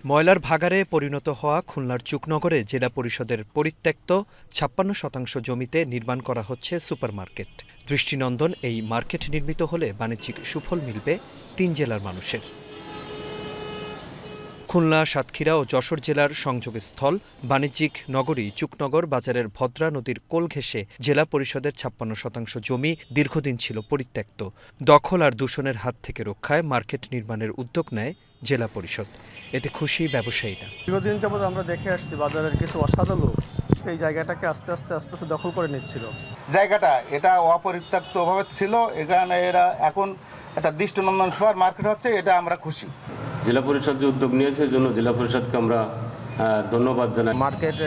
ময়লার ভাগাড়ে পরিণত হওয়া খুলনার চুকনগরে জেলা পরিষদের পরিত্যক্ত ৫৬% জমিতে নির্মাণ করা হচ্ছে সুপারমার্কেট। দৃষ্টিনন্দন এই মার্কেট নির্মিত হলে বাণিজ্যিক সুফল মিলবে ৩ জেলার মানুষের। খুলনা, সাতক্ষীরা ও যশোর জেলার সংযোগস্থল বাণিজ্যিক নগরী চুকনগর বাজারের ভদ্রা নদীর কোল ঘেঁষে জেলা পরিষদের ৫৬% জমি দীর্ঘদিন ছিল পরিত্যক্ত। দখল আর দূষণের হাত থেকে রক্ষায় মার্কেট নির্মাণের উদ্যোগ নেয় জেলা পরিষদ। এতে খুশি ব্যবসায়ীরা। দীর্ঘদিন যাবৎ আমরা দেখে আসছি বাজারের কিছু অসাধু লোক এই জায়গাটাকে আস্তে আস্তে দখল করে নিচ্ছিল। জায়গাটা এটা অপরিত্যক্তভাবে ছিল, এখানে এরা এখন একটা দৃষ্টিনন্দন সুপার মার্কেট হচ্ছে, এটা আমরা খুশি। জেলা পরিষদ যে উদ্যোগ নিয়েছে এর জন্য জেলা পরিষদকে আমরা ধন্যবাদ জানাই। মার্কেট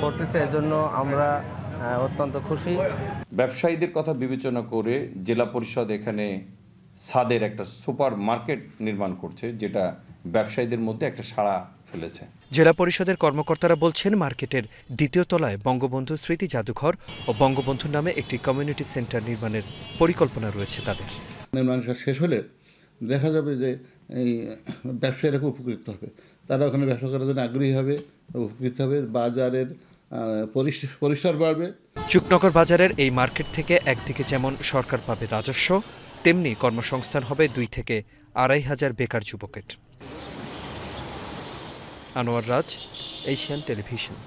করতেছে এর জন্য আমরা অত্যন্ত খুশি। ব্যবসায়ীদের কথা বিবেচনা করে জেলা পরিষদ এখানে ছাদের একটা সুপার মার্কেট নির্মাণ করছে, যেটা ব্যবসায়ীদের মধ্যে একটা সাড়া ফেলেছে। জেলা পরিষদের কর্মকর্তারা বলছেন, মার্কেটের দ্বিতীয় তলায় বঙ্গবন্ধু স্মৃতি জাদুঘর ও বঙ্গবন্ধুর নামে একটি কমিউনিটি সেন্টার নির্মাণের পরিকল্পনা রয়েছে তাদের। নির্মাণ শেষ হলে দেখা যাবে যে এই ব্যবসায়ীরা খুব উপকৃত হবে, তারা ওখানে ব্যবসা করার জন্য আগ্রহী হবে, উপকৃত হবে, বাজারের পরিসর বাড়বে। চুকনগর বাজারের এই মার্কেট থেকে একদিকে যেমন সরকার পাবে রাজস্ব, তেমনি কর্মসংস্থান হবে ২ থেকে ২.৫ হাজার বেকার যুবকের। আনোয়ার রাজ, এশিয়ান টেলিভিশন।